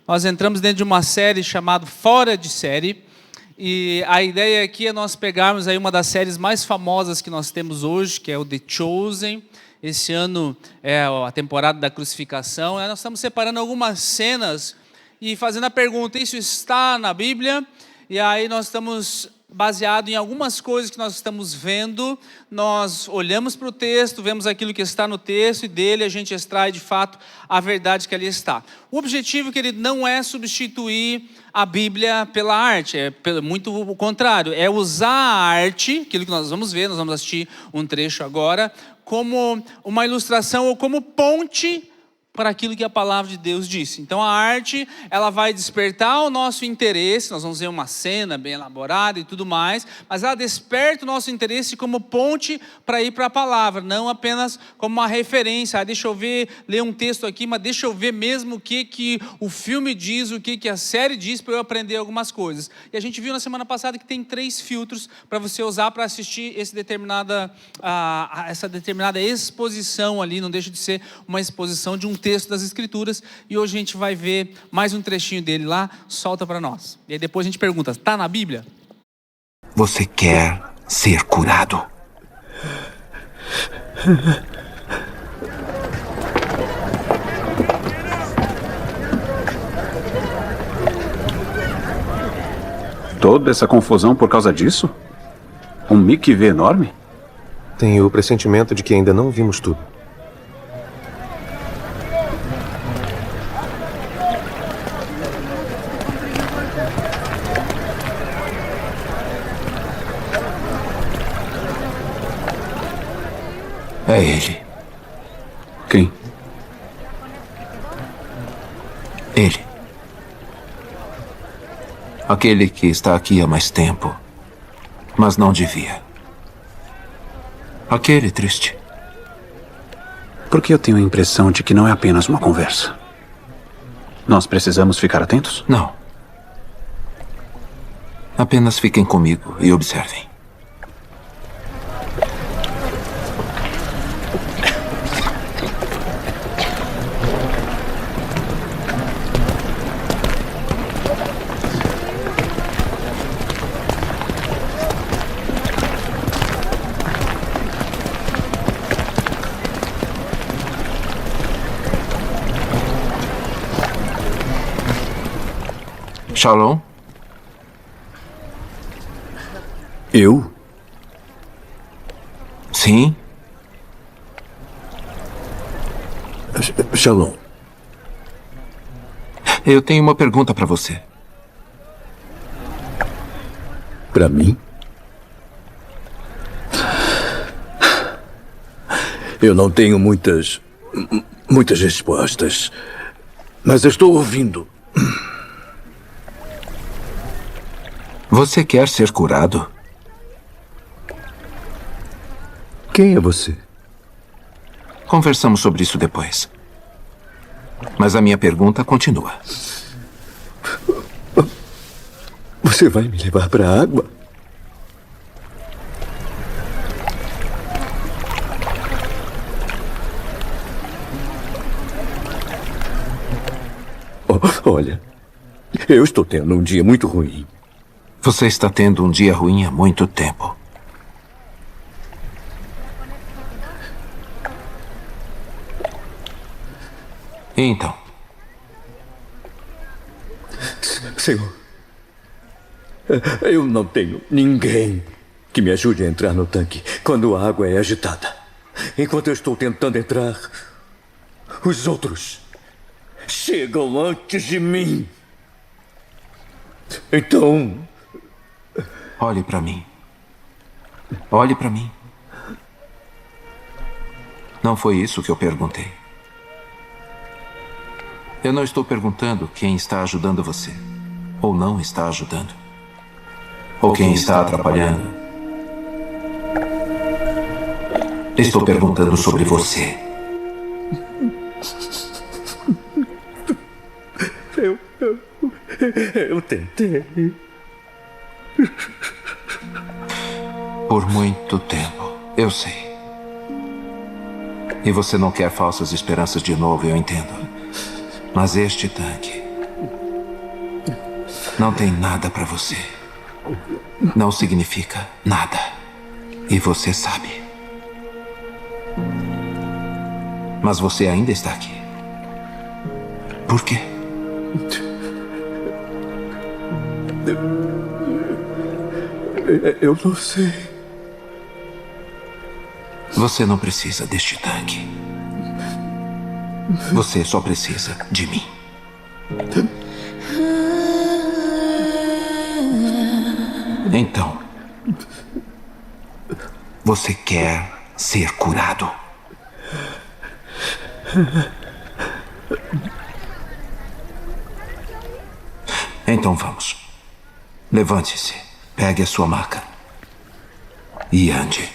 nós entramos dentro de uma série chamada Fora de Série. E a ideia aqui é nós pegarmos aí uma das séries mais famosas que nós temos hoje, que é o The Chosen. Esse ano é a temporada da crucificação. Nós estamos separando algumas cenas e fazendo a pergunta, isso está na Bíblia? E aí nós estamos baseado em algumas coisas que nós estamos vendo, nós olhamos para o texto, vemos aquilo que está no texto e dele a gente extrai de fato a verdade que ali está. O objetivo, querido, não é substituir a Bíblia pela arte, é muito o contrário, é usar a arte, aquilo que nós vamos ver, nós vamos assistir um trecho agora, como uma ilustração ou como ponte para aquilo que a palavra de Deus disse. Então a arte, ela vai despertar o nosso interesse, nós vamos ver uma cena bem elaborada e tudo mais, mas ela desperta o nosso interesse como ponte para ir para a palavra, não apenas como uma referência. Deixa eu ver, ler um texto aqui, mas deixa eu ver mesmo o que o filme diz, o que a série diz, para eu aprender algumas coisas. E a gente viu na semana passada que tem 3 filtros para você usar para assistir essa determinada exposição ali, não deixa de ser uma exposição de um texto das Escrituras, e hoje a gente vai ver mais um trechinho dele lá, solta para nós. E aí depois a gente pergunta, está na Bíblia? Você quer ser curado? Toda essa confusão por causa disso? Um Mickey V enorme? Tenho o pressentimento de que ainda não vimos tudo. É ele. Quem? Ele. Aquele que está aqui há mais tempo, mas não devia. Aquele triste. Porque eu tenho a impressão de que não é apenas uma conversa. Nós precisamos ficar atentos? Não. Apenas fiquem comigo e observem. Shalom? Eu? Sim? Shalom. Eu tenho uma pergunta para você. Para mim? Eu não tenho muitas respostas, mas eu estou ouvindo. Você quer ser curado? Quem é você? Conversamos sobre isso depois. Mas a minha pergunta continua. Você vai me levar para a água? Olha, eu estou tendo um dia muito ruim. Você está tendo um dia ruim há muito tempo. E então? Senhor, eu não tenho ninguém que me ajude a entrar no tanque quando a água é agitada. Enquanto eu estou tentando entrar, os outros chegam antes de mim. Então... Olhe para mim. Olhe para mim. Não foi isso que eu perguntei. Eu não estou perguntando quem está ajudando você, ou não está ajudando, ou quem está atrapalhando. Estou perguntando sobre você. Eu tentei. Por muito tempo, eu sei. E você não quer falsas esperanças de novo, eu entendo. Mas este tanque não tem nada para você. Não significa nada. E você sabe. Mas você ainda está aqui. Por quê? Eu não sei. Você não precisa deste tanque. Você só precisa de mim. Então, você quer ser curado? Então vamos. Levante-se, pegue a sua maca e ande.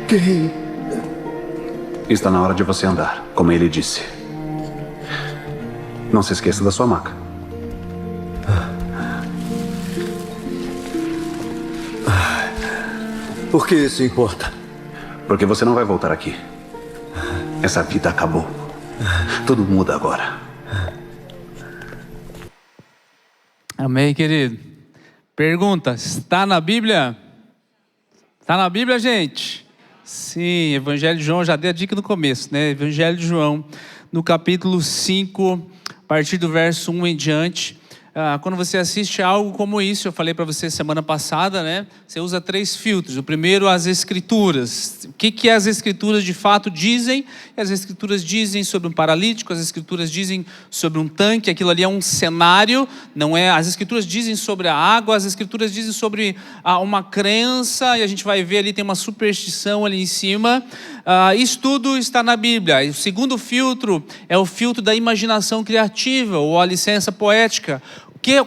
Quem? Está na hora de você andar, como ele disse. Não se esqueça da sua maca. Por que isso importa? Porque você não vai voltar aqui. Essa vida acabou. Tudo muda agora. Amém, querido. Pergunta, está na Bíblia? Está na Bíblia, gente? Sim, Evangelho de João, já dei a dica no começo, né? Evangelho de João, no capítulo 5, a partir do verso 1 em diante. Quando você assiste algo como isso, eu falei para você semana passada, né? Você usa 3 filtros. O primeiro, as Escrituras. O que as Escrituras de fato dizem? As Escrituras dizem sobre um paralítico, as Escrituras dizem sobre um tanque. Aquilo ali é um cenário, não é? As Escrituras dizem sobre a água, as Escrituras dizem sobre uma crença, e a gente vai ver ali, tem uma superstição ali em cima. Isso tudo está na Bíblia. E o segundo filtro é o filtro da imaginação criativa, ou a licença poética.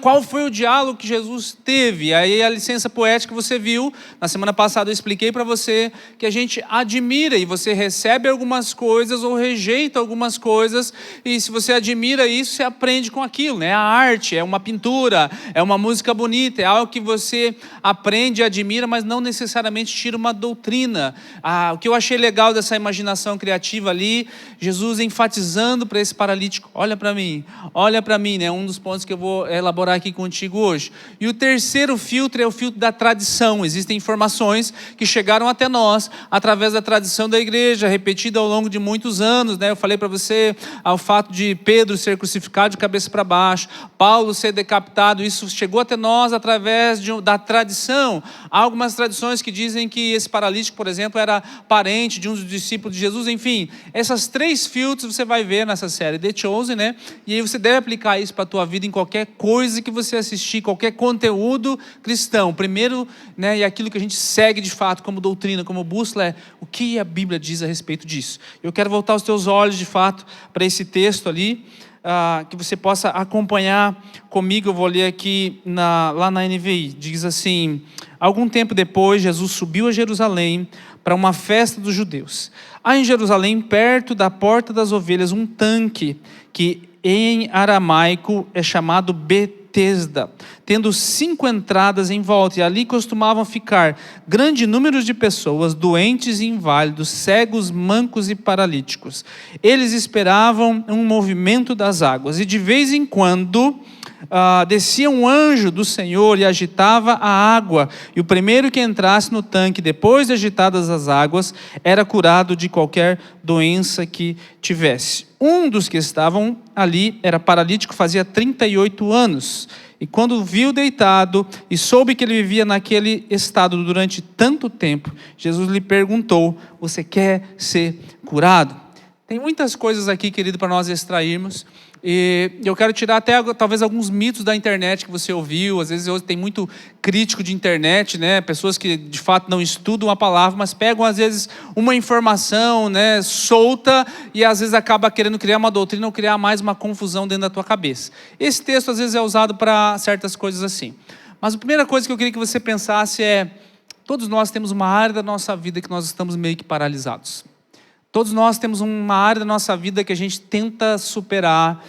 Qual foi o diálogo que Jesus teve? Aí a licença poética você viu, na semana passada eu expliquei para você que a gente admira e você recebe algumas coisas ou rejeita algumas coisas, e se você admira isso, você aprende com aquilo, né? A arte é uma pintura, é uma música bonita, é algo que você aprende e admira, mas não necessariamente tira uma doutrina. O que eu achei legal dessa imaginação criativa ali, Jesus enfatizando para esse paralítico, olha para mim, né? Um dos pontos que eu vou elaborar aqui contigo hoje. E o terceiro filtro é o filtro da tradição. Existem informações que chegaram até nós através da tradição da igreja, repetida ao longo de muitos anos, né? Eu falei para você o fato de Pedro ser crucificado de cabeça para baixo, Paulo ser decapitado, isso chegou até nós através da tradição. Há algumas tradições que dizem que esse paralítico, por exemplo, era parente de um dos discípulos de Jesus. Enfim, essas 3 filtros você vai ver nessa série The Chosen, né? E aí você deve aplicar isso para a tua vida em qualquer coisa que você assistir, qualquer conteúdo cristão. Primeiro, né, e aquilo que a gente segue de fato como doutrina, como bússola, é o que a Bíblia diz a respeito disso. Eu quero voltar os teus olhos de fato para esse texto ali, que você possa acompanhar comigo. Eu vou ler aqui lá na NVI. Diz assim: algum tempo depois, Jesus subiu a Jerusalém para uma festa dos judeus. Há em Jerusalém, perto da porta das ovelhas, um tanque que em aramaico é chamado Betesda, tendo 5 entradas em volta, e ali costumavam ficar grande número de pessoas, doentes e inválidos, cegos, mancos e paralíticos. Eles esperavam um movimento das águas, e de vez em quando descia um anjo do Senhor e agitava a água, e o primeiro que entrasse no tanque, depois de agitadas as águas, era curado de qualquer doença que tivesse. Um dos que estavam ali era paralítico, fazia 38 anos, e quando viu deitado e soube que ele vivia naquele estado durante tanto tempo, Jesus lhe perguntou: você quer ser curado? Tem muitas coisas aqui, querido, para nós extrairmos. E eu quero tirar até talvez alguns mitos da internet que você ouviu. Às vezes hoje tem muito crítico de internet, né? Pessoas que de fato não estudam a palavra, mas pegam às vezes uma informação, né, solta, e às vezes acaba querendo criar uma doutrina ou criar mais uma confusão dentro da tua cabeça. Esse texto às vezes é usado para certas coisas assim. Mas a primeira coisa que eu queria que você pensasse é: todos nós temos uma área da nossa vida que nós estamos meio que paralisados. Todos nós temos uma área da nossa vida que a gente tenta superar,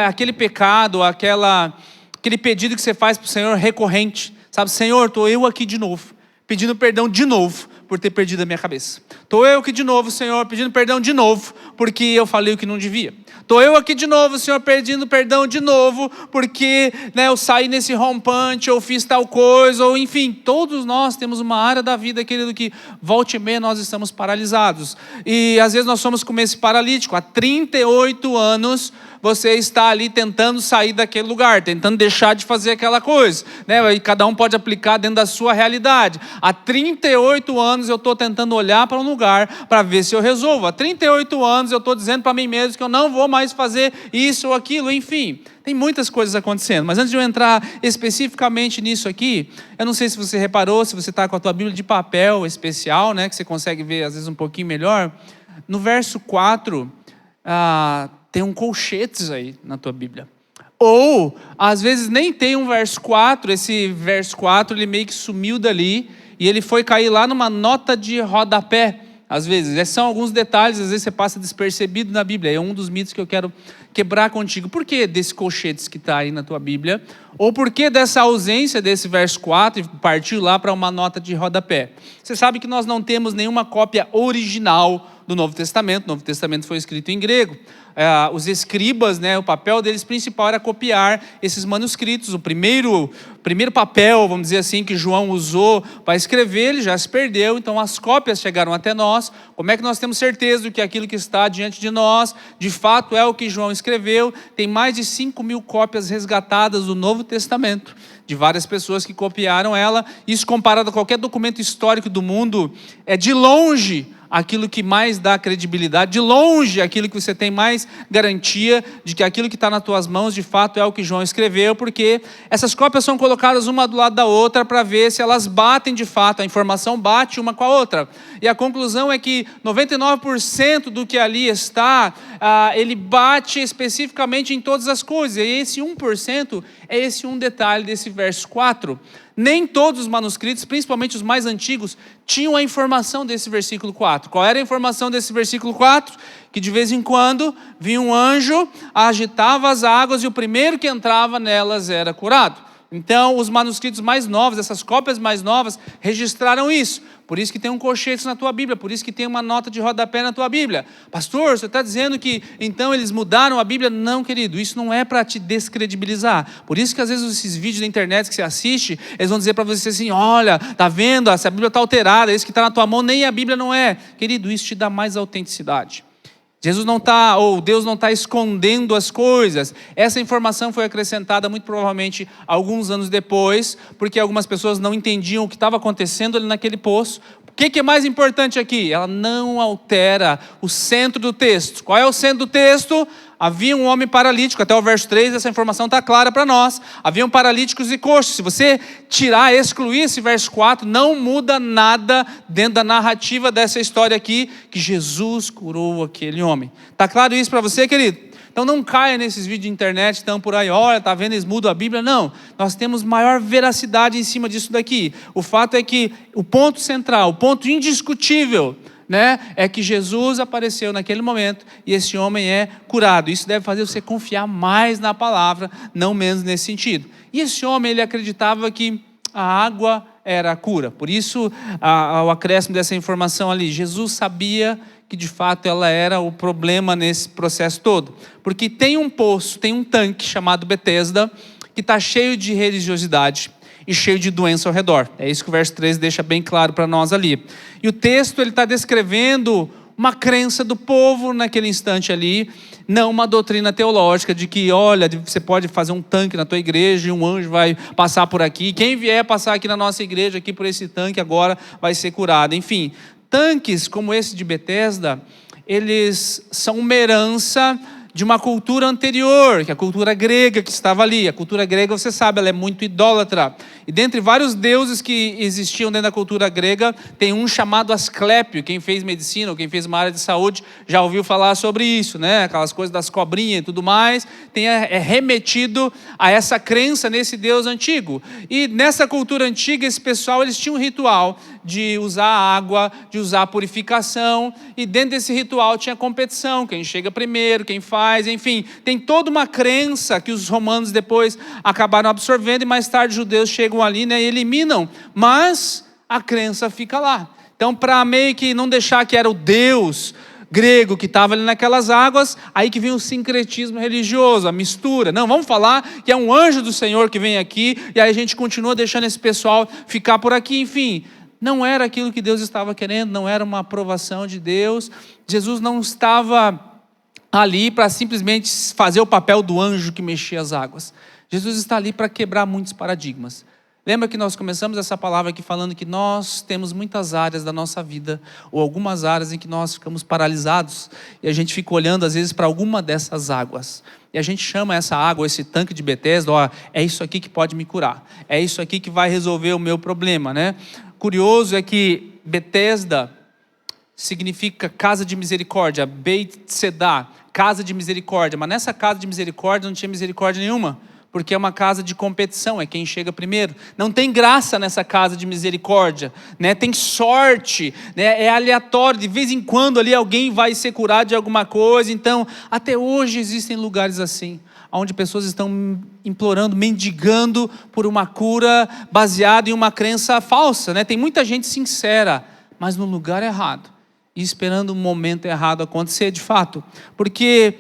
aquele pecado, aquele pedido que você faz para o Senhor recorrente, sabe? Senhor, estou eu aqui de novo, pedindo perdão de novo por ter perdido a minha cabeça. Estou eu aqui de novo, Senhor, pedindo perdão de novo porque eu falei o que não devia. Estou eu aqui de novo, Senhor, pedindo perdão de novo porque, né, eu saí nesse rompante, ou fiz tal coisa, ou enfim, todos nós temos uma área da vida, querido, que volta e meia nós estamos paralisados. E às vezes nós somos como esse paralítico. Há 38 anos você está ali tentando sair daquele lugar, tentando deixar de fazer aquela coisa, né? E cada um pode aplicar dentro da sua realidade. Há 38 anos eu estou tentando olhar para um lugar para ver se eu resolvo. Há 38 anos eu estou dizendo para mim mesmo que eu não vou mais fazer isso ou aquilo, enfim. Tem muitas coisas acontecendo, mas antes de eu entrar especificamente nisso aqui, eu não sei se você reparou, se você está com a tua Bíblia de papel especial, né, que você consegue ver às vezes um pouquinho melhor, no verso 4, tem um colchetes aí na tua Bíblia. Ou, às vezes nem tem um verso 4, esse verso 4 ele meio que sumiu dali, e ele foi cair lá numa nota de rodapé, às vezes. Esses são alguns detalhes, às vezes você passa despercebido na Bíblia. É um dos mitos que eu quero quebrar contigo. Por que desse colchetes que está aí na tua Bíblia? Ou por que dessa ausência desse verso 4 e partiu lá para uma nota de rodapé? Você sabe que nós não temos nenhuma cópia original do Novo Testamento. O Novo Testamento foi escrito em grego. Os escribas, né, o papel deles principal era copiar esses manuscritos. O primeiro papel, vamos dizer assim, que João usou para escrever, ele já se perdeu, então as cópias chegaram até nós. Como é que nós temos certeza de que aquilo que está diante de nós, de fato é o que João escreveu? Tem mais de 5.000 cópias resgatadas do Novo Testamento, de várias pessoas que copiaram ela. Isso comparado a qualquer documento histórico do mundo, é de longe aquilo que mais dá credibilidade, de longe aquilo que você tem mais garantia de que aquilo que está nas tuas mãos de fato é o que João escreveu, porque essas cópias são colocadas uma do lado da outra para ver se elas batem de fato, a informação bate uma com a outra. E a conclusão é que 99% do que ali está, ele bate especificamente em todas as coisas. E esse 1% é esse um detalhe desse verso 4. Nem todos os manuscritos, principalmente os mais antigos, tinham a informação desse versículo 4. Qual era a informação desse versículo 4? Que de vez em quando vinha um anjo, agitava as águas e o primeiro que entrava nelas era curado. Então, os manuscritos mais novos, essas cópias mais novas, registraram isso. Por isso que tem um colchete na tua Bíblia, por isso que tem uma nota de rodapé na tua Bíblia. Pastor, você está dizendo que então eles mudaram a Bíblia? Não, querido, isso não é para te descredibilizar. Por isso que às vezes esses vídeos da internet que você assiste, eles vão dizer para você assim: olha, tá vendo? Essa Bíblia está alterada, esse que está na tua mão nem a Bíblia não é. Querido, isso te dá mais autenticidade. Jesus não está, ou Deus não está escondendo as coisas. Essa informação foi acrescentada muito provavelmente alguns anos depois, porque algumas pessoas não entendiam o que estava acontecendo ali naquele poço. O que é mais importante aqui? Ela não altera o centro do texto. Qual é o centro do texto? Havia um homem paralítico, até o verso 3, essa informação está clara para nós. Haviam paralíticos e coxos. Se você tirar, excluir esse verso 4, não muda nada dentro da narrativa dessa história aqui, que Jesus curou aquele homem. Está claro isso para você, querido? Então não caia nesses vídeos de internet, estão por aí, olha, está vendo, eles mudam a Bíblia. Não, nós temos maior veracidade em cima disso daqui. O fato é que o ponto central, o ponto indiscutível, né, é que Jesus apareceu naquele momento e esse homem é curado. Isso deve fazer você confiar mais na palavra, não menos nesse sentido. E esse homem, ele acreditava que a água era a cura. Por isso, o acréscimo dessa informação ali, Jesus sabia que de fato ela era o problema nesse processo todo. Porque tem um poço, tem um tanque chamado Betesda, que está cheio de religiosidade e cheio de doença ao redor. É isso que o verso 3 deixa bem claro para nós ali. E o texto ele está descrevendo uma crença do povo naquele instante ali, não uma doutrina teológica de que, olha, você pode fazer um tanque na tua igreja e um anjo vai passar por aqui. Quem vier passar aqui na nossa igreja, aqui por esse tanque agora, vai ser curado. Enfim, tanques como esse de Betesda, eles são uma herança de uma cultura anterior, que é a cultura grega que estava ali. A cultura grega, você sabe, ela é muito idólatra. E dentre vários deuses que existiam dentro da cultura grega, tem um chamado Asclépio. Quem fez medicina ou quem fez uma área de saúde já ouviu falar sobre isso, né? Aquelas coisas das cobrinhas e tudo mais. É remetido a essa crença nesse Deus antigo. E nessa cultura antiga, esse pessoal, eles tinham um ritual de usar água, de usar purificação. E dentro desse ritual tinha competição. Quem chega primeiro, quem faz, enfim. Tem toda uma crença que os romanos depois acabaram absorvendo e mais tarde os judeus chegam ali, né, e eliminam, mas a crença fica lá. Então, para meio que não deixar que era o Deus grego que estava ali naquelas águas, aí que vem o sincretismo religioso, a mistura. Não, vamos falar que é um anjo do Senhor que vem aqui, e aí a gente continua deixando esse pessoal ficar por aqui, enfim. Não era aquilo que Deus estava querendo, não era uma aprovação de Deus. Jesus não estava ali para simplesmente fazer o papel do anjo que mexia as águas. Jesus está ali para quebrar muitos paradigmas. Lembra que nós começamos essa palavra aqui falando que nós temos muitas áreas da nossa vida, ou algumas áreas em que nós ficamos paralisados, e a gente fica olhando às vezes para alguma dessas águas. E a gente chama essa água, esse tanque de Betesda, ó, é isso aqui que pode me curar. É isso aqui que vai resolver o meu problema, né? Curioso é que Betesda significa casa de misericórdia, Beit Sedá, casa de misericórdia. Mas nessa casa de misericórdia não tinha misericórdia nenhuma, porque é uma casa de competição, é quem chega primeiro. Não tem graça nessa casa de misericórdia, né? Tem sorte, né? É aleatório, de vez em quando ali alguém vai ser curado de alguma coisa. Então, até hoje existem lugares assim, onde pessoas estão implorando, mendigando por uma cura baseada em uma crença falsa, né? Tem muita gente sincera, mas no lugar errado, e esperando o momento errado acontecer de fato. Porque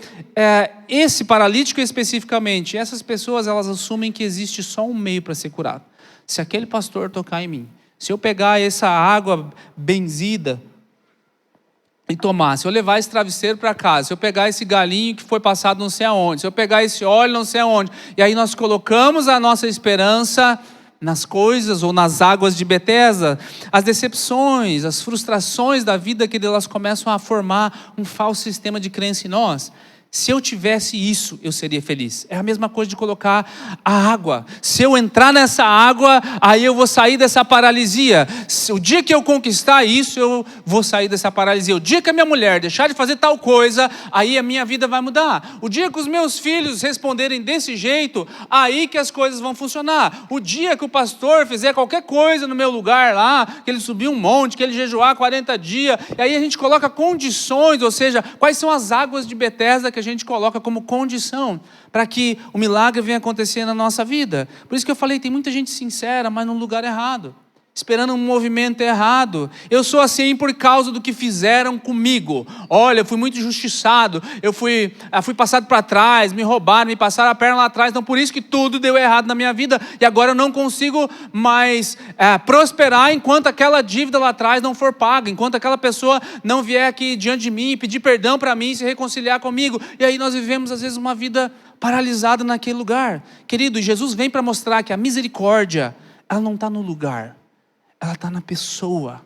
esse paralítico especificamente, essas pessoas, elas assumem que existe só um meio para ser curado. Se aquele pastor tocar em mim, se eu pegar essa água benzida e tomar, se eu levar esse travesseiro para casa, se eu pegar esse galinho que foi passado não sei aonde, se eu pegar esse óleo não sei aonde, e aí nós colocamos a nossa esperança nas coisas ou nas águas de Betesda, as decepções, as frustrações da vida, que elas começam a formar um falso sistema de crença em nós. Se eu tivesse isso, eu seria feliz. É a mesma coisa de colocar a água. Se eu entrar nessa água, aí eu vou sair dessa paralisia. O dia que eu conquistar isso, eu vou sair dessa paralisia. O dia que a minha mulher deixar de fazer tal coisa, aí a minha vida vai mudar. O dia que os meus filhos responderem desse jeito, aí que as coisas vão funcionar. O dia que o pastor fizer qualquer coisa no meu lugar lá, que ele subir um monte, que ele jejuar 40 dias, e aí a gente coloca condições, ou seja, quais são as águas de Betesda que a gente coloca como condição para que o milagre venha acontecer na nossa vida. Por isso que eu falei, tem muita gente sincera, mas no lugar errado, esperando um movimento errado. Eu sou assim por causa do que fizeram comigo. Olha, eu fui muito injustiçado, eu fui passado para trás, me roubaram, me passaram a perna lá atrás, então por isso que tudo deu errado na minha vida, e agora eu não consigo mais prosperar enquanto aquela dívida lá atrás não for paga, enquanto aquela pessoa não vier aqui diante de mim, pedir perdão para mim, se reconciliar comigo. E aí nós vivemos às vezes uma vida paralisada naquele lugar. Querido, Jesus vem para mostrar que a misericórdia, ela não está no lugar, ela está na pessoa.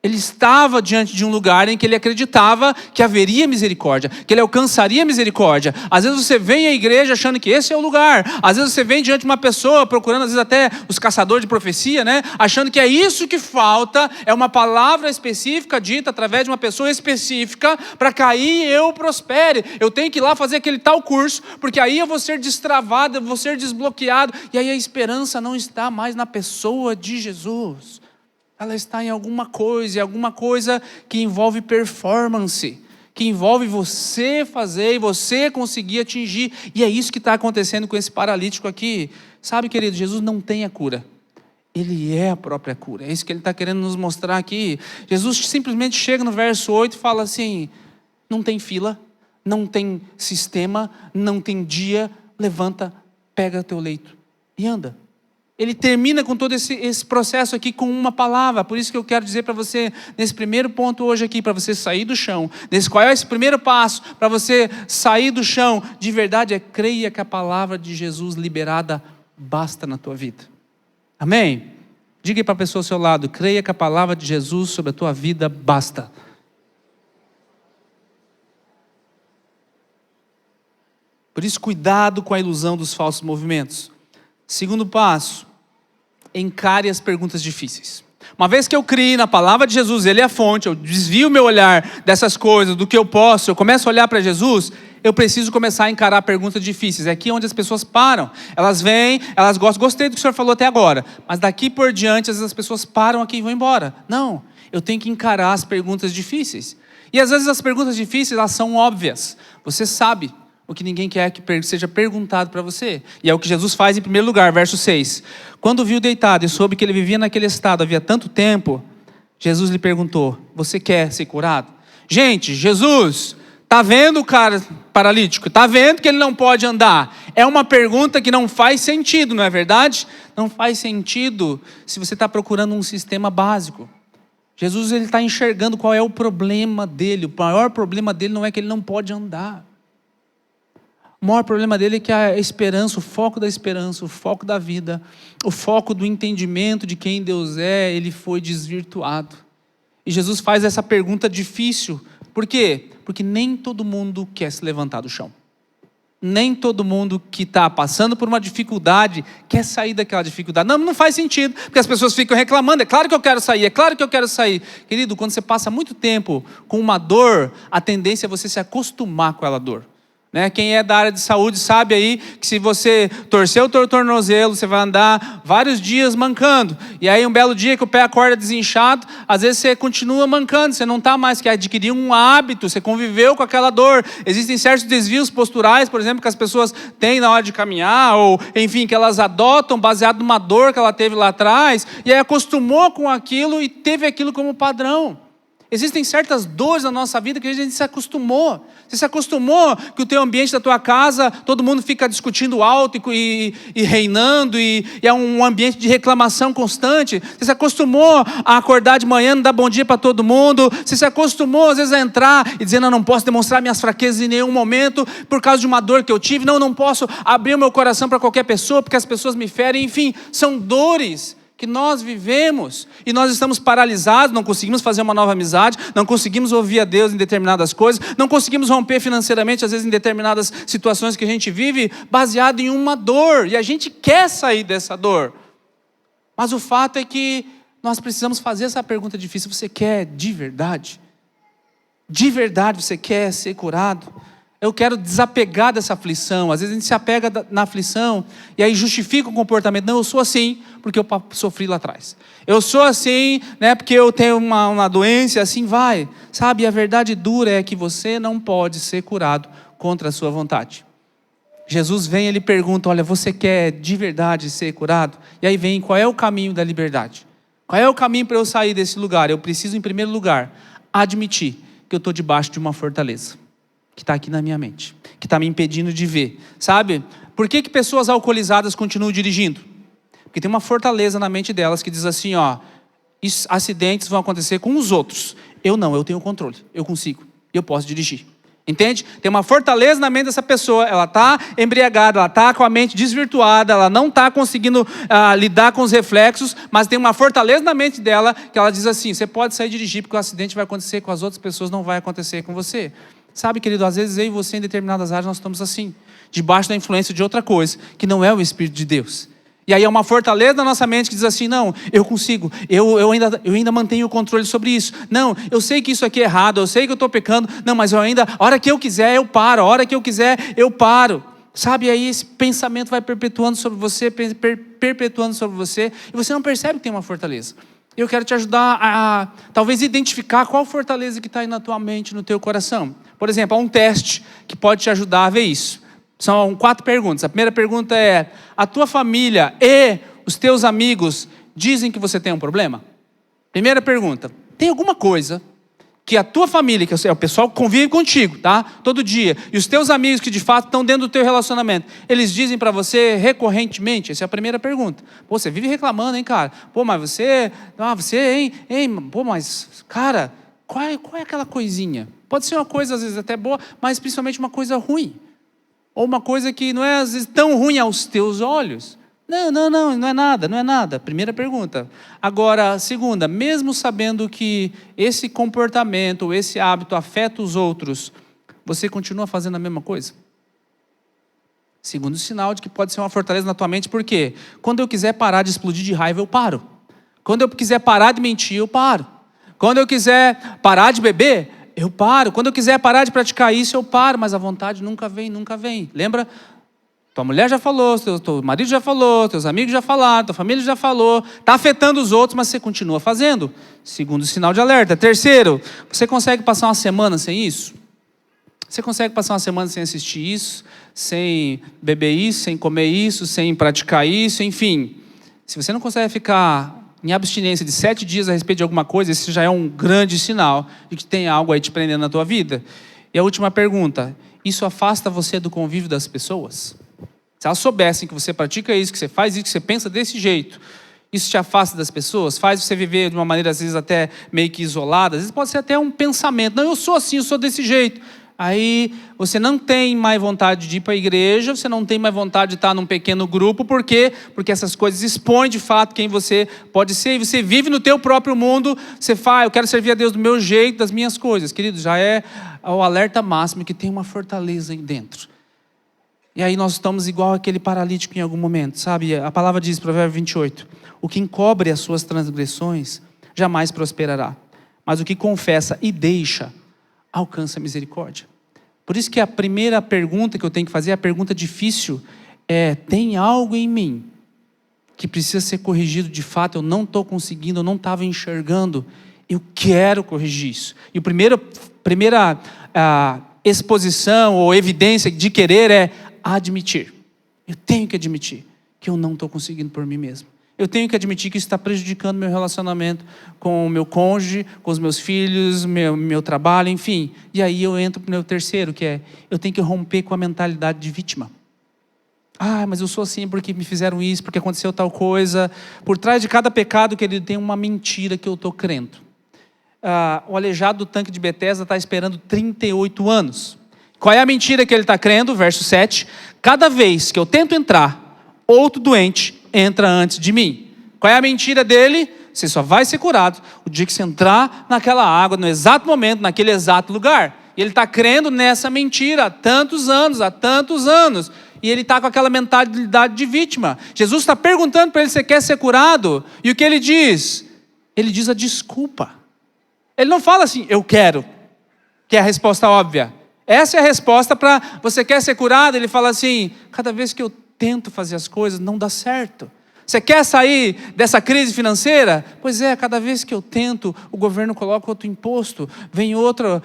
Ele estava diante de um lugar em que ele acreditava que haveria misericórdia, que ele alcançaria misericórdia. Às vezes você vem à igreja achando que esse é o lugar. Às vezes você vem diante de uma pessoa, procurando às vezes até os caçadores de profecia, né? Achando que é isso que falta, é uma palavra específica dita através de uma pessoa específica para que aí eu prospere. Eu tenho que ir lá fazer aquele tal curso, porque aí eu vou ser destravado, eu vou ser desbloqueado. E aí a esperança não está mais na pessoa de Jesus. Ela está em alguma coisa que envolve performance, que envolve você fazer e você conseguir atingir. E é isso que está acontecendo com esse paralítico aqui. Sabe, querido, Jesus não tem a cura. Ele é a própria cura. É isso que ele está querendo nos mostrar aqui. Jesus simplesmente chega no verso 8 e fala assim, não tem fila, não tem sistema, não tem dia, levanta, pega teu leito e anda. Ele termina com todo esse processo aqui com uma palavra. Por isso que eu quero dizer para você, nesse primeiro ponto hoje aqui, para você sair do chão, qual é esse primeiro passo para você sair do chão? De verdade, creia que a palavra de Jesus liberada basta na tua vida. Amém? Diga para a pessoa ao seu lado, creia que a palavra de Jesus sobre a tua vida basta. Por isso, cuidado com a ilusão dos falsos movimentos. Segundo passo, encare as perguntas difíceis. Uma vez que eu criei na palavra de Jesus, Ele é a fonte, eu desvio o meu olhar dessas coisas, do que eu posso, eu começo a olhar para Jesus, eu preciso começar a encarar perguntas difíceis. É aqui onde as pessoas param. Elas vêm, elas gostei do que o senhor falou até agora, mas daqui por diante, às vezes as pessoas param aqui e vão embora. Não, eu tenho que encarar as perguntas difíceis. E às vezes as perguntas difíceis, elas são óbvias. Você sabe o que ninguém quer que seja perguntado para você. E é o que Jesus faz em primeiro lugar, verso 6. Quando viu deitado e soube que ele vivia naquele estado havia tanto tempo, Jesus lhe perguntou: você quer ser curado? Gente, Jesus está vendo o cara paralítico, está vendo que ele não pode andar. É uma pergunta que não faz sentido, não é verdade? Não faz sentido se você está procurando um sistema básico. Jesus está enxergando qual é o problema dele. O maior problema dele não é que ele não pode andar. O maior problema dele é que a esperança, o foco da esperança, o foco da vida, o foco do entendimento de quem Deus é, ele foi desvirtuado. E Jesus faz essa pergunta difícil. Por quê? Porque nem todo mundo quer se levantar do chão. Nem todo mundo que está passando por uma dificuldade quer sair daquela dificuldade. Não faz sentido, porque as pessoas ficam reclamando. É claro que eu quero sair, é claro que eu quero sair. Querido, quando você passa muito tempo com uma dor, a tendência é você se acostumar com aquela dor. Quem é da área de saúde sabe aí que se você torcer o teu tornozelo, você vai andar vários dias mancando. E aí um belo dia que o pé acorda desinchado, às vezes você continua mancando, você não está mais, que adquirir um hábito, você conviveu com aquela dor. Existem certos desvios posturais, por exemplo, que as pessoas têm na hora de caminhar, ou enfim, que elas adotam baseado numa dor que ela teve lá atrás, e aí acostumou com aquilo e teve aquilo como padrão. Existem certas dores na nossa vida que a gente se acostumou. Você se acostumou que o teu ambiente da tua casa, todo mundo fica discutindo alto e reinando, e é um ambiente de reclamação constante. Você se acostumou a acordar de manhã, não dar bom dia para todo mundo. Você se acostumou às vezes a entrar e dizer: não posso demonstrar minhas fraquezas em nenhum momento por causa de uma dor que eu tive. Não posso abrir o meu coração para qualquer pessoa porque as pessoas me ferem. Enfim, são dores que nós vivemos e nós estamos paralisados, não conseguimos fazer uma nova amizade, não conseguimos ouvir a Deus em determinadas coisas, não conseguimos romper financeiramente às vezes em determinadas situações que a gente vive, baseado em uma dor, e a gente quer sair dessa dor. Mas o fato é que nós precisamos fazer essa pergunta difícil: você quer de verdade? De verdade você quer ser curado? Eu quero desapegar dessa aflição. Às vezes a gente se apega na aflição e aí justifica o comportamento. Não, eu sou assim porque eu sofri lá atrás. Eu sou assim, porque eu tenho uma doença, assim vai. Sabe, a verdade dura é que você não pode ser curado contra a sua vontade. Jesus vem e ele pergunta: olha, você quer de verdade ser curado? E aí vem, qual é o caminho da liberdade? Qual é o caminho para eu sair desse lugar? Eu preciso, em primeiro lugar, admitir que eu estou debaixo de uma fortaleza que está aqui na minha mente, que está me impedindo de ver. Sabe? Por que pessoas alcoolizadas continuam dirigindo? Porque tem uma fortaleza na mente delas que diz assim: acidentes vão acontecer com os outros. Eu não, eu tenho controle, eu consigo, eu posso dirigir. Entende? Tem uma fortaleza na mente dessa pessoa, ela está embriagada, ela está com a mente desvirtuada, ela não está conseguindo lidar com os reflexos, mas tem uma fortaleza na mente dela que ela diz assim: você pode sair e dirigir porque o acidente vai acontecer com as outras pessoas, não vai acontecer com você. Sabe, querido, às vezes eu e você em determinadas áreas nós estamos assim, debaixo da influência de outra coisa, que não é o Espírito de Deus. E aí é uma fortaleza na nossa mente que diz assim: não, eu consigo, eu ainda mantenho o controle sobre isso. Não, eu sei que isso aqui é errado, eu sei que eu estou pecando. Não, mas a hora que eu quiser eu paro, a hora que eu quiser eu paro. Sabe, aí esse pensamento vai perpetuando sobre você, e você não percebe que tem uma fortaleza. Eu quero te ajudar a talvez identificar qual fortaleza que está aí na tua mente, no teu coração. Por exemplo, há um teste que pode te ajudar a ver isso. São 4 perguntas. A primeira pergunta é: a tua família e os teus amigos dizem que você tem um problema? Primeira pergunta: tem alguma coisa que a tua família, que é o pessoal que convive contigo, tá? Todo dia, e os teus amigos que de fato estão dentro do teu relacionamento, eles dizem para você recorrentemente? Essa é a primeira pergunta. Pô, você vive reclamando, hein, cara? Pô, mas você, pô, mas, cara, qual é aquela coisinha? Pode ser uma coisa às vezes até boa, mas principalmente uma coisa ruim. Ou uma coisa que não é às vezes tão ruim aos teus olhos. Não é nada. Primeira pergunta. Agora, segunda, mesmo sabendo que esse comportamento, esse hábito afeta os outros, você continua fazendo a mesma coisa? Segundo sinal de que pode ser uma fortaleza na tua mente, por quê? Quando eu quiser parar de explodir de raiva, eu paro. Quando eu quiser parar de mentir, eu paro. Quando eu quiser parar de beber, eu paro. Quando eu quiser parar de praticar isso, eu paro. Mas a vontade nunca vem, nunca vem. Lembra? Tua mulher já falou, teu marido já falou, teus amigos já falaram, tua família já falou. Está afetando os outros, mas você continua fazendo. Segundo sinal de alerta. Terceiro, você consegue passar uma semana sem isso? Você consegue passar uma semana sem assistir isso, sem beber isso, sem comer isso, sem praticar isso, enfim. Se você não consegue ficar em abstinência de 7 dias a respeito de alguma coisa, esse já é um grande sinal de que tem algo aí te prendendo na tua vida. E a última pergunta, isso afasta você do convívio das pessoas? Se elas soubessem que você pratica isso, que você faz isso, que você pensa desse jeito, isso te afasta das pessoas, faz você viver de uma maneira às vezes até meio que isolada, às vezes pode ser até um pensamento, não, eu sou assim, eu sou desse jeito. Aí você não tem mais vontade de ir para a igreja, você não tem mais vontade de estar num pequeno grupo, por quê? Porque essas coisas expõem de fato quem você pode ser, e você vive no teu próprio mundo, você fala, eu quero servir a Deus do meu jeito, das minhas coisas. Querido, já é o alerta máximo que tem uma fortaleza aí dentro. E aí nós estamos igual aquele paralítico em algum momento, sabe? A palavra diz, Provérbio 28, o que encobre as suas transgressões jamais prosperará, mas o que confessa e deixa alcança a misericórdia. Por isso que a primeira pergunta que eu tenho que fazer, a pergunta difícil, é: tem algo em mim que precisa ser corrigido de fato? Eu não estou conseguindo, eu não estava enxergando, eu quero corrigir isso. E a primeira exposição ou evidência de querer é admitir. Eu tenho que admitir que eu não estou conseguindo por mim mesmo. Eu tenho que admitir que isso está prejudicando meu relacionamento com o meu cônjuge, com os meus filhos, meu trabalho, enfim. E aí eu entro para o meu terceiro, que é, eu tenho que romper com a mentalidade de vítima. Ah, mas eu sou assim porque me fizeram isso, porque aconteceu tal coisa. Por trás de cada pecado, querido, tem uma mentira que eu estou crendo. O aleijado do tanque de Betesda está esperando 38 anos. Qual é a mentira que ele está crendo? Verso 7. Cada vez que eu tento entrar, outro doente entra antes de mim. Qual é a mentira dele? Você só vai ser curado o dia que você entrar naquela água, no exato momento, naquele exato lugar. E ele está crendo nessa mentira há tantos anos. E ele está com aquela mentalidade de vítima. Jesus está perguntando para ele se quer ser curado. E o que ele diz? Ele diz a desculpa. Ele não fala assim, eu quero, que é a resposta óbvia. Essa é a resposta para você quer ser curado. Ele fala assim, cada vez que eu tento fazer as coisas, não dá certo. Você quer sair dessa crise financeira? Pois é, cada vez que eu tento, o governo coloca outro imposto, vem outra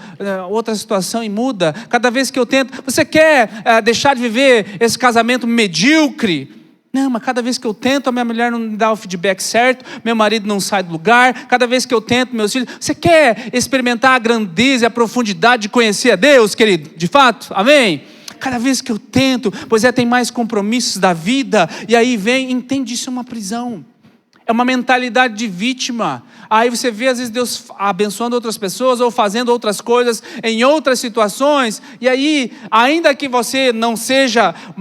situação e muda. Cada vez que eu tento, você quer deixar de viver esse casamento medíocre? Não, mas cada vez que eu tento, a minha mulher não me dá o feedback certo, meu marido não sai do lugar, cada vez que eu tento, meus filhos... Você quer experimentar a grandeza e a profundidade de conhecer a Deus, querido? De fato? Amém? Cada vez que eu tento, pois tem mais compromissos da vida, e aí vem, entende, isso é uma prisão, é uma mentalidade de vítima. Aí você vê às vezes Deus abençoando outras pessoas, ou fazendo outras coisas em outras situações, e aí, ainda que você não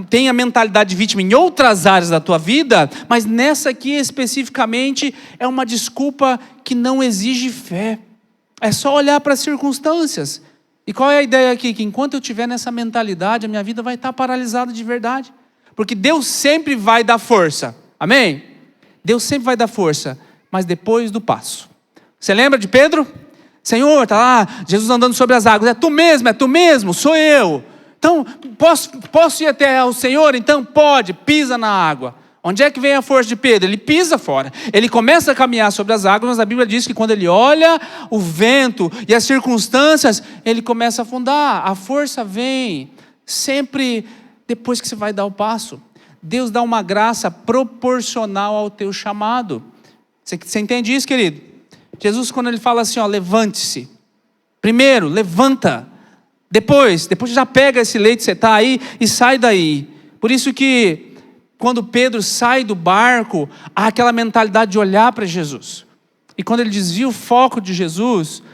tenha mentalidade de vítima em outras áreas da tua vida, mas nessa aqui especificamente, é uma desculpa que não exige fé, é só olhar para as circunstâncias. E qual é a ideia aqui? Que enquanto eu estiver nessa mentalidade, a minha vida vai estar paralisada de verdade. Porque Deus sempre vai dar força. Amém? Deus sempre vai dar força, mas depois do passo. Você lembra de Pedro? Senhor, está lá, Jesus andando sobre as águas. É tu mesmo, sou eu. Então, posso ir até o Senhor? Então, pode, pisa na água. Onde é que vem a força de Pedro? Ele pisa fora. Ele começa a caminhar sobre as águas, mas a Bíblia diz que quando ele olha o vento e as circunstâncias, ele começa a afundar. A força vem sempre depois que você vai dar o passo. Deus dá uma graça proporcional ao teu chamado. Você entende isso, querido? Jesus, quando ele fala assim, levante-se. Primeiro, levanta. Depois já pega esse leito que você está aí e sai daí. Por isso que quando Pedro sai do barco, há aquela mentalidade de olhar para Jesus. E quando ele desvia o foco de Jesus,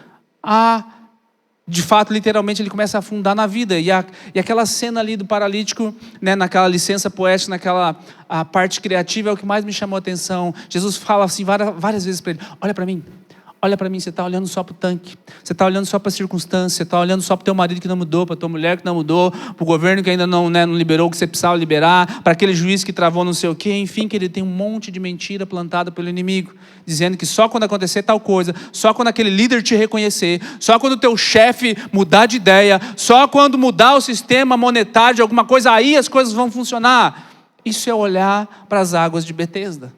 de fato, literalmente, ele começa a afundar na vida. E aquela cena ali do paralítico, né, naquela licença poética, naquela parte criativa, é o que mais me chamou a atenção. Jesus fala assim várias vezes para ele, olha para mim, Olha para mim, você está olhando só para o tanque. Você está olhando só para a circunstância. Você está olhando só para o teu marido que não mudou, para a tua mulher que não mudou, para o governo que ainda não liberou o que você precisava liberar, para aquele juiz que travou não sei o quê. Enfim, que ele tem um monte de mentira plantada pelo inimigo, dizendo que só quando acontecer tal coisa, só quando aquele líder te reconhecer, só quando o teu chefe mudar de ideia, só quando mudar o sistema monetário de alguma coisa, aí as coisas vão funcionar. Isso é olhar para as águas de Betesda.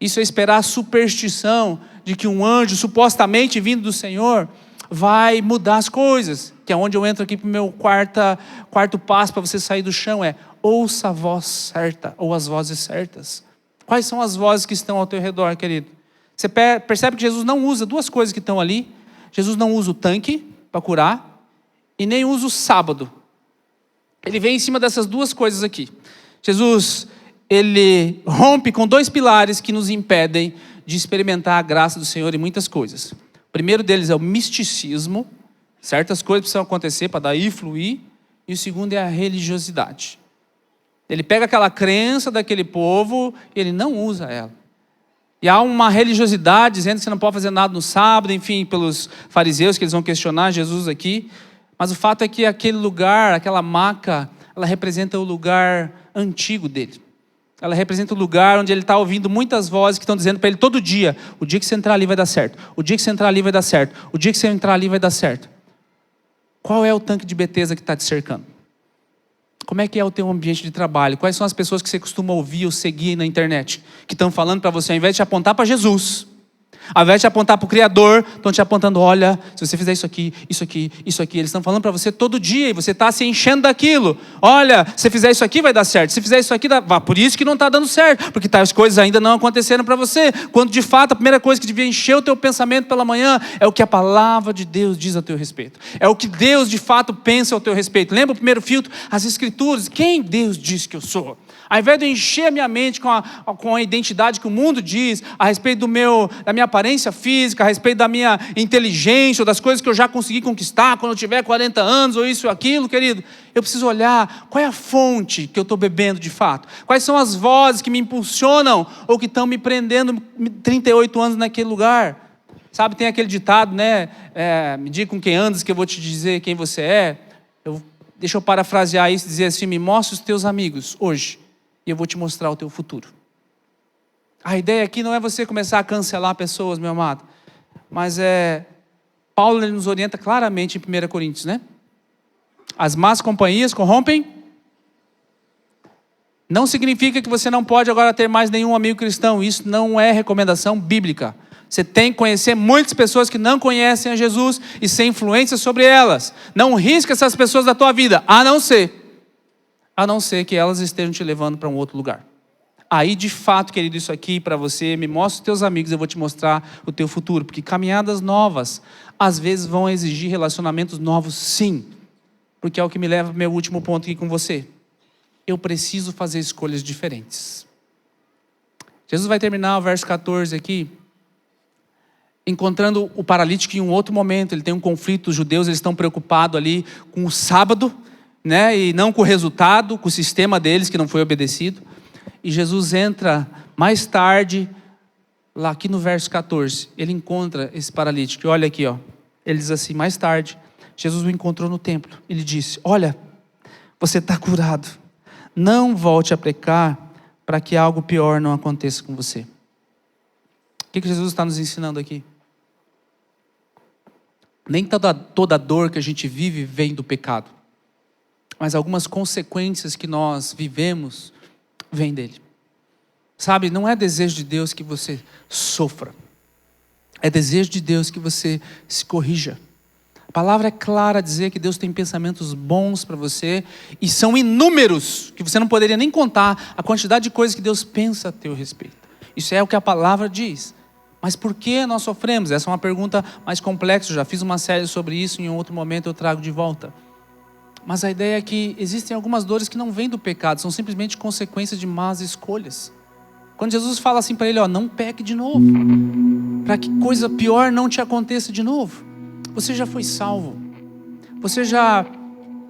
Isso é esperar a superstição de que um anjo supostamente vindo do Senhor vai mudar as coisas. Que é onde eu entro aqui para o meu quarto passo para você sair do chão, é ouça a voz certa ou as vozes certas. Quais são as vozes que estão ao teu redor, querido? Você percebe que Jesus não usa duas coisas que estão ali. Jesus não usa o tanque para curar e nem usa o sábado. Ele vem em cima dessas duas coisas aqui. Jesus, ele rompe com dois pilares que nos impedem de experimentar a graça do Senhor em muitas coisas. O primeiro deles é o misticismo. Certas coisas precisam acontecer para daí fluir. E o segundo é a religiosidade. Ele pega aquela crença daquele povo e ele não usa ela. E há uma religiosidade dizendo que você não pode fazer nada no sábado, enfim, pelos fariseus que eles vão questionar Jesus aqui. Mas o fato é que aquele lugar, aquela maca, ela representa o lugar antigo dele. Ela representa o lugar onde ele está ouvindo muitas vozes que estão dizendo para ele todo dia: o dia que você entrar ali vai dar certo, o dia que você entrar ali vai dar certo, o dia que você entrar ali vai dar certo. Qual é o tanque de Betesda que está te cercando? Como é que é o teu ambiente de trabalho? Quais são as pessoas que você costuma ouvir ou seguir na internet, que estão falando para você, ao invés de te apontar para Jesus, ao invés de te apontar para o Criador, estão te apontando: olha, se você fizer isso aqui, isso aqui, isso aqui. Eles estão falando para você todo dia e você está se enchendo daquilo. Olha, se fizer isso aqui vai dar certo, se fizer isso aqui dá... Por isso que não está dando certo, porque tais coisas ainda não aconteceram para você. Quando de fato a primeira coisa que devia encher o teu pensamento pela manhã é o que a palavra de Deus diz a teu respeito. É o que Deus de fato pensa ao teu respeito. Lembra o primeiro filtro? As Escrituras. Quem Deus diz que eu sou? Ao invés de eu encher a minha mente com a identidade que o mundo diz, a respeito da minha aparência física, a respeito da minha inteligência, ou das coisas que eu já consegui conquistar quando eu tiver 40 anos, ou isso ou aquilo, querido, eu preciso olhar qual é a fonte que eu estou bebendo de fato. Quais são as vozes que me impulsionam ou que estão me prendendo 38 anos naquele lugar. Sabe, tem aquele ditado, né? Me diga com quem andas que eu vou te dizer quem você é. Deixa eu parafrasear isso e dizer assim: me mostra os teus amigos hoje e eu vou te mostrar o teu futuro. A ideia aqui não é você começar a cancelar pessoas, meu amado, mas Paulo ele nos orienta claramente em 1 Coríntios, né? As más companhias corrompem. Não significa que você não pode agora ter mais nenhum amigo cristão. Isso não é recomendação bíblica. Você tem que conhecer muitas pessoas que não conhecem a Jesus e ser influência sobre elas. Não risca essas pessoas da tua vida, a não ser que elas estejam te levando para um outro lugar. Aí de fato, querido, isso aqui para você, me mostra os teus amigos, eu vou te mostrar o teu futuro. Porque caminhadas novas, às vezes vão exigir relacionamentos novos, sim. Porque é o que me leva ao meu último ponto aqui com você. Eu preciso fazer escolhas diferentes. Jesus vai terminar o verso 14 aqui, encontrando o paralítico em um outro momento. Ele tem um conflito, os judeus eles estão preocupados ali com o sábado, né? E não com o resultado, com o sistema deles que não foi obedecido. E Jesus entra mais tarde, lá aqui no verso 14, ele encontra esse paralítico. E olha aqui, ó. Ele diz assim: mais tarde, Jesus o encontrou no templo. Ele disse: olha, você está curado. Não volte a pecar para que algo pior não aconteça com você. O que Jesus está nos ensinando aqui? Nem toda dor que a gente vive vem do pecado, mas algumas consequências que nós vivemos vêm dele. Sabe, não é desejo de Deus que você sofra. É desejo de Deus que você se corrija. A palavra é clara a dizer que Deus tem pensamentos bons para você, e são inúmeros, que você não poderia nem contar a quantidade de coisas que Deus pensa a teu respeito. Isso é o que a palavra diz. Mas por que nós sofremos? Essa é uma pergunta mais complexa. Eu já fiz uma série sobre isso, em outro momento eu trago de volta. Mas a ideia é que existem algumas dores que não vêm do pecado, são simplesmente consequências de más escolhas. Quando Jesus fala assim para ele: ó, não peque de novo, para que coisa pior não te aconteça de novo. Você já foi salvo, você já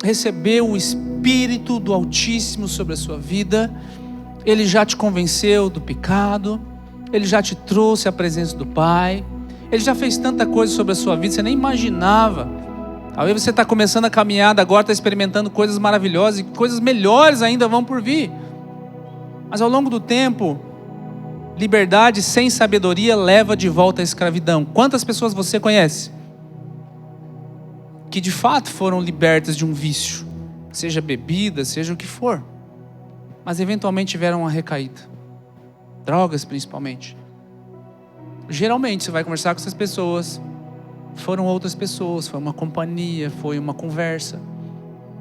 recebeu o Espírito do Altíssimo sobre a sua vida, Ele já te convenceu do pecado, Ele já te trouxe à presença do Pai, Ele já fez tanta coisa sobre a sua vida, você nem imaginava. Talvez você está começando a caminhada agora, está experimentando coisas maravilhosas e coisas melhores ainda vão por vir. Mas ao longo do tempo, liberdade sem sabedoria leva de volta à escravidão. Quantas pessoas você conhece que de fato foram libertas de um vício, seja bebida, seja o que for, mas eventualmente tiveram uma recaída, drogas principalmente? Geralmente você vai conversar com essas pessoas, foram outras pessoas, foi uma companhia, foi uma conversa.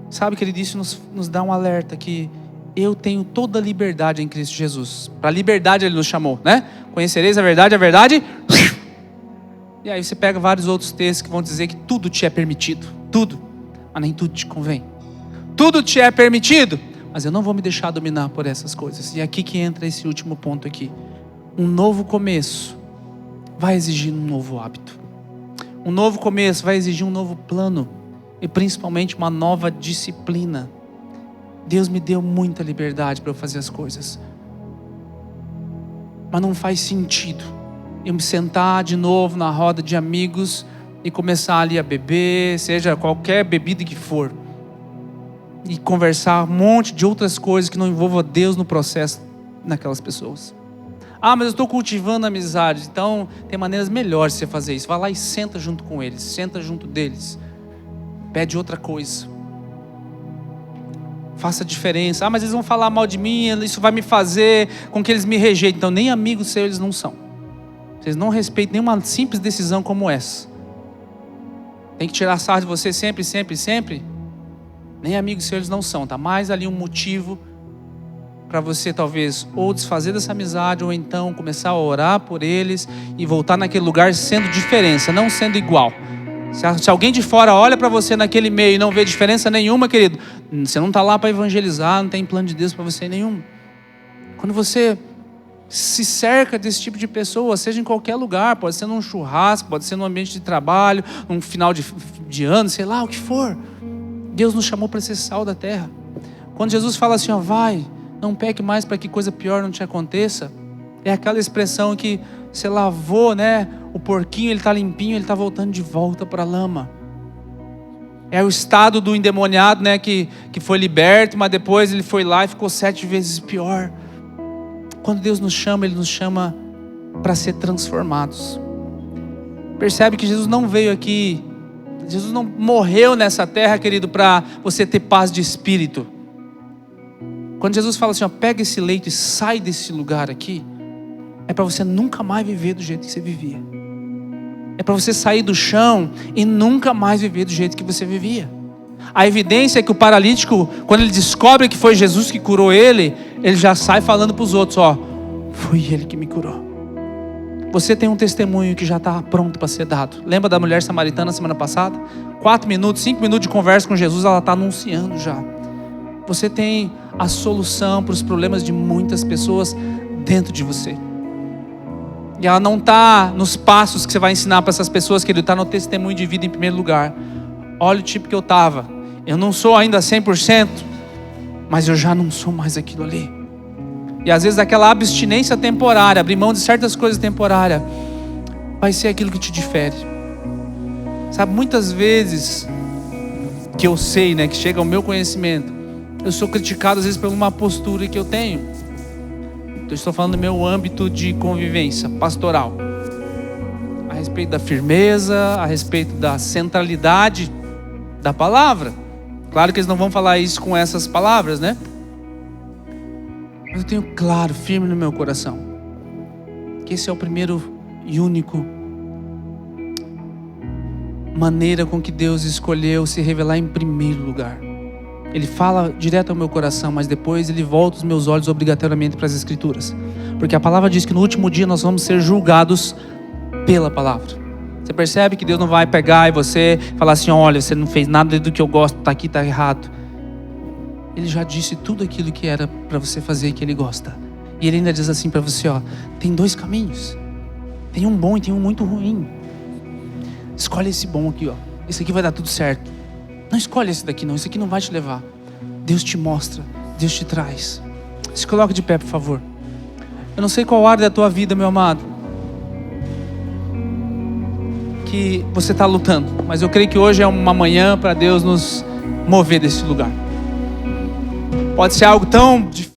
Sabe que ele disse, nos dá um alerta que eu tenho toda a liberdade em Cristo Jesus. Para a liberdade ele nos chamou, né? Conhecereis a verdade. E aí você pega vários outros textos que vão dizer que tudo te é permitido, tudo, mas nem tudo te convém. Tudo te é permitido, mas eu não vou me deixar dominar por essas coisas. E é aqui que entra esse último ponto aqui. Um novo começo vai exigir um novo hábito. Um novo começo vai exigir um novo plano e principalmente uma nova disciplina. Deus me deu muita liberdade para eu fazer as coisas, mas não faz sentido eu me sentar de novo na roda de amigos e começar ali a beber, seja qualquer bebida que for, e conversar um monte de outras coisas que não envolvam Deus no processo naquelas pessoas. Ah, mas eu estou cultivando amizade. Então tem maneiras melhores de você fazer isso. Vai lá e senta junto com eles, senta junto deles, pede outra coisa, faça diferença. Ah, mas eles vão falar mal de mim, isso vai me fazer com que eles me rejeitem. Então nem amigos seus eles não são. Vocês não respeitam nenhuma simples decisão como essa. Tem que tirar sarro de você sempre. Nem amigos seus eles não são. Está mais ali um motivo para você talvez ou desfazer dessa amizade, ou então começar a orar por eles e voltar naquele lugar sendo diferença, não sendo igual. Se alguém de fora olha para você naquele meio e não vê diferença nenhuma, querido, você não está lá para evangelizar, não tem plano de Deus para você nenhum. Quando você se cerca desse tipo de pessoa, seja em qualquer lugar, pode ser num churrasco, pode ser num ambiente de trabalho, num final de ano, sei lá, o que for. Deus nos chamou para ser sal da terra. Quando Jesus fala assim, ó, vai, não peque mais para que coisa pior não te aconteça, é aquela expressão que você lavou, né? O porquinho, ele está limpinho, ele está voltando de volta para a lama. É o estado do endemoniado, né? Que foi liberto, mas depois ele foi lá e ficou 7 vezes pior. Quando Deus nos chama, Ele nos chama para ser transformados. Percebe que Jesus não veio aqui, Jesus não morreu nessa terra, querido, para você ter paz de espírito. Quando Jesus fala assim, ó, pega esse leito e sai desse lugar aqui, é para você nunca mais viver do jeito que você vivia. É para você sair do chão e nunca mais viver do jeito que você vivia. A evidência é que o paralítico, quando ele descobre que foi Jesus que curou ele já sai falando para os outros, ó, foi ele que me curou. Você tem um testemunho que já está pronto para ser dado. Lembra da mulher samaritana semana passada? 4 minutos, 5 minutos de conversa com Jesus, ela está anunciando já. Você tem a solução para os problemas de muitas pessoas dentro de você. E ela não está nos passos que você vai ensinar para essas pessoas, que ele está no testemunho de vida em primeiro lugar. Olha o tipo que eu estava. Eu não sou ainda 100%, mas eu já não sou mais aquilo ali. E às vezes aquela abstinência temporária, abrir mão de certas coisas temporárias, vai ser aquilo que te difere. Sabe, muitas vezes que eu sei, né, que chega ao meu conhecimento, eu sou criticado às vezes por uma postura que eu tenho. Eu estou falando do meu âmbito de convivência pastoral, a respeito da firmeza, a respeito da centralidade da palavra. Claro que eles não vão falar isso com essas palavras, né? Mas eu tenho claro, firme no meu coração, que esse é o primeiro e único maneira com que Deus escolheu se revelar em primeiro lugar. Ele fala direto ao meu coração, mas depois ele volta os meus olhos obrigatoriamente para as Escrituras. Porque a palavra diz que no último dia nós vamos ser julgados pela palavra. Você percebe que Deus não vai pegar e você falar assim, olha, você não fez nada do que eu gosto, está aqui, está errado. Ele já disse tudo aquilo que era para você fazer e que Ele gosta. E Ele ainda diz assim para você, ó, tem 2 caminhos. Tem um bom e tem um muito ruim. Escolhe esse bom aqui, ó. Esse aqui vai dar tudo certo. Não escolhe esse daqui não, esse aqui não vai te levar. Deus te mostra, Deus te traz. Se coloque de pé, por favor. Eu não sei qual área da tua vida, meu amado. que você está lutando, mas eu creio que hoje é uma manhã para Deus nos mover desse lugar. Pode ser algo tão difícil.